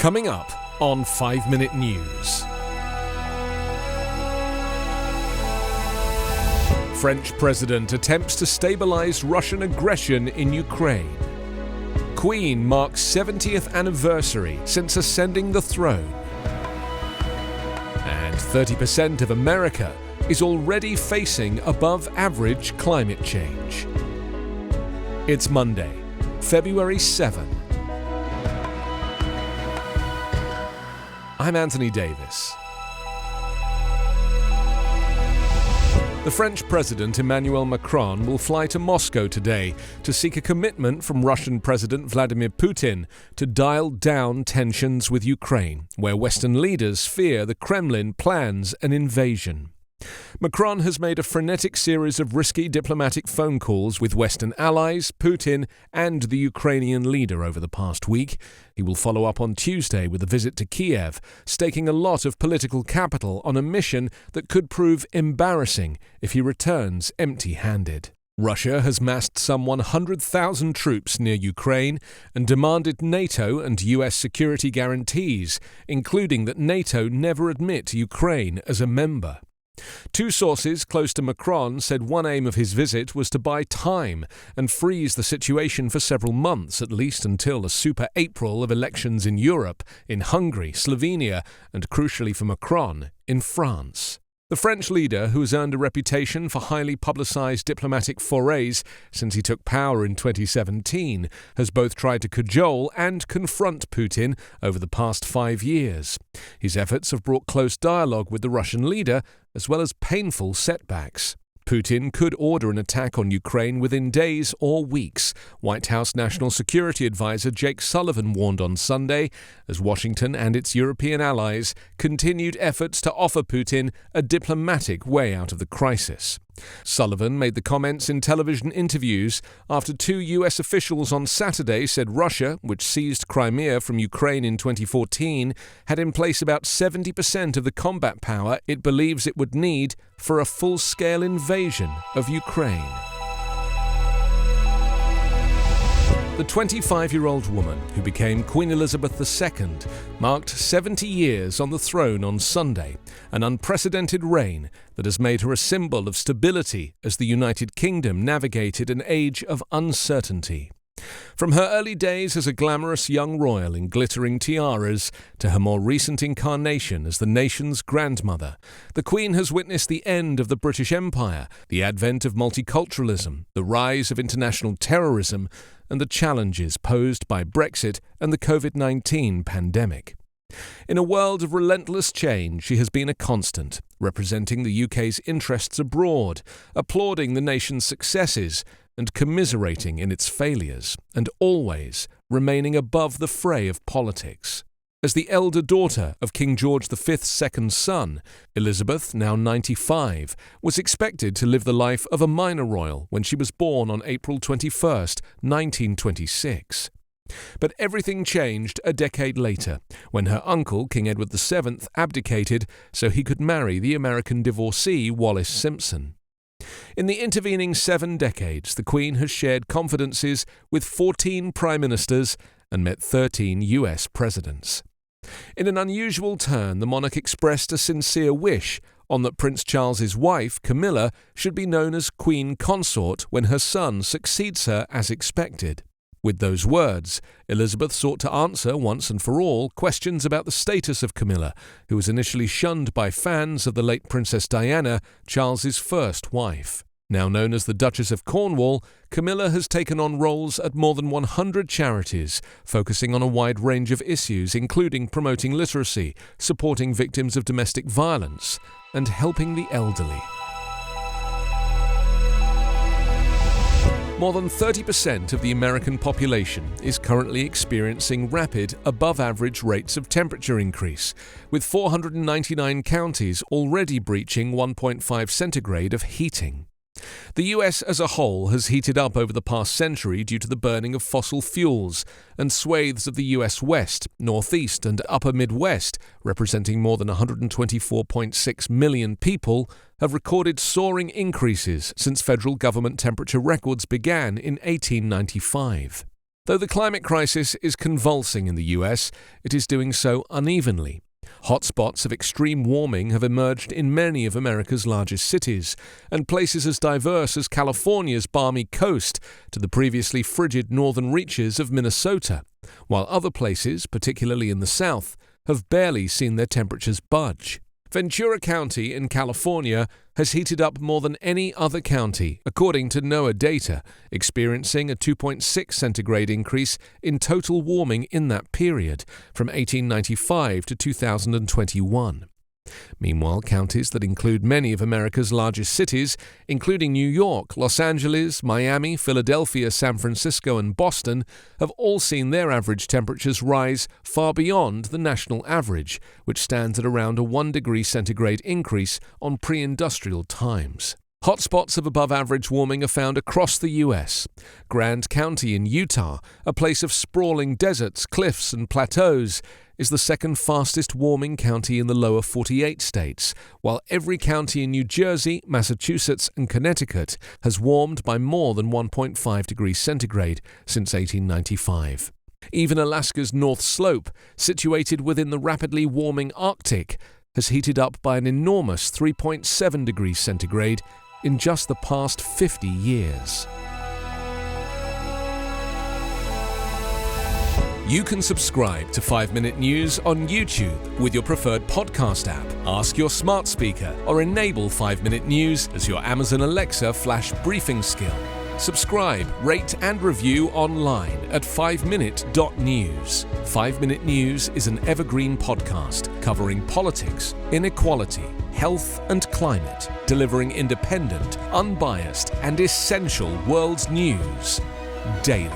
Coming up on 5 Minute News. French president attempts to stabilize Russian aggression in Ukraine. Queen marks 70th anniversary since ascending the throne. And 30% of America is already facing above-average climate change. It's Monday, February 7. I'm Anthony Davis. The French President Emmanuel Macron will fly to Moscow today to seek a commitment from Russian President Vladimir Putin to dial down tensions with Ukraine, where Western leaders fear the Kremlin plans an invasion. Macron has made a frenetic series of risky diplomatic phone calls with Western allies, Putin, and the Ukrainian leader over the past week. He will follow up on Tuesday with a visit to Kiev, staking a lot of political capital on a mission that could prove embarrassing if he returns empty-handed. Russia has massed some 100,000 troops near Ukraine and demanded NATO and US security guarantees, including that NATO never admit Ukraine as a member. Two sources close to Macron said one aim of his visit was to buy time and freeze the situation for several months, at least until a super April of elections in Europe, in Hungary, Slovenia, and crucially for Macron, in France. The French leader, who has earned a reputation for highly publicized diplomatic forays since he took power in 2017, has both tried to cajole and confront Putin over the past 5 years. His efforts have brought close dialogue with the Russian leader, as well as painful setbacks. Putin could order an attack on Ukraine within days or weeks, White House National Security Advisor Jake Sullivan warned on Sunday, as Washington and its European allies continued efforts to offer Putin a diplomatic way out of the crisis. Sullivan made the comments in television interviews after two US officials on Saturday said Russia, which seized Crimea from Ukraine in 2014, had in place about 70% of the combat power it believes it would need for a full-scale invasion of Ukraine. The 25-year-old woman who became Queen Elizabeth II marked 70 years on the throne on Sunday, an unprecedented reign that has made her a symbol of stability as the United Kingdom navigated an age of uncertainty. From her early days as a glamorous young royal in glittering tiaras to her more recent incarnation as the nation's grandmother, the Queen has witnessed the end of the British Empire, the advent of multiculturalism, the rise of international terrorism, and the challenges posed by Brexit and the COVID-19 pandemic. In a world of relentless change, she has been a constant, representing the UK's interests abroad, applauding the nation's successes and commiserating in its failures, and always remaining above the fray of politics. As the elder daughter of King George V's second son, Elizabeth, now 95, was expected to live the life of a minor royal when she was born on April 21, 1926. But everything changed a decade later, when her uncle, King Edward VII, abdicated so he could marry the American divorcee Wallis Simpson. In the intervening 7 decades, the Queen has shared confidences with 14 prime ministers and met 13 US presidents. In an unusual turn, the monarch expressed a sincere wish on that Prince Charles's wife, Camilla, should be known as Queen Consort when her son succeeds her as expected. With those words, Elizabeth sought to answer once and for all questions about the status of Camilla, who was initially shunned by fans of the late Princess Diana, Charles's first wife. Now known as the Duchess of Cornwall, Camilla has taken on roles at more than 100 charities, focusing on a wide range of issues, including promoting literacy, supporting victims of domestic violence, and helping the elderly. More than 30% of the American population is currently experiencing rapid, above-average rates of temperature increase, with 499 counties already breaching 1.5 centigrade of heating. The US as a whole has heated up over the past century due to the burning of fossil fuels, and swathes of the US West, Northeast and Upper Midwest, representing more than 124.6 million people, have recorded soaring increases since federal government temperature records began in 1895. Though the climate crisis is convulsing in the US, it is doing so unevenly. Hotspots of extreme warming have emerged in many of America's largest cities, and places as diverse as California's balmy coast to the previously frigid northern reaches of Minnesota, while other places, particularly in the south, have barely seen their temperatures budge. Ventura County in California has heated up more than any other county, according to NOAA data, experiencing a 2.6 centigrade increase in total warming in that period, from 1895 to 2021. Meanwhile, counties that include many of America's largest cities, including New York, Los Angeles, Miami, Philadelphia, San Francisco, and Boston, have all seen their average temperatures rise far beyond the national average, which stands at around a 1 degree centigrade increase on pre-industrial times. Hotspots of above-average warming are found across the U.S. Grand County in Utah, a place of sprawling deserts, cliffs, and plateaus, is the second fastest warming county in the lower 48 states, while every county in New Jersey, Massachusetts, and Connecticut has warmed by more than 1.5 degrees centigrade since 1895. Even Alaska's North Slope, situated within the rapidly warming Arctic, has heated up by an enormous 3.7 degrees centigrade in just the past 50 years. You can subscribe to 5-Minute News on YouTube with your preferred podcast app. Ask your smart speaker or enable 5-Minute News as your Amazon Alexa flash briefing skill. Subscribe, rate and review online at 5minute.news. 5-Minute News is an Evergreen podcast covering politics, inequality, health and climate, delivering independent, unbiased and essential world news daily.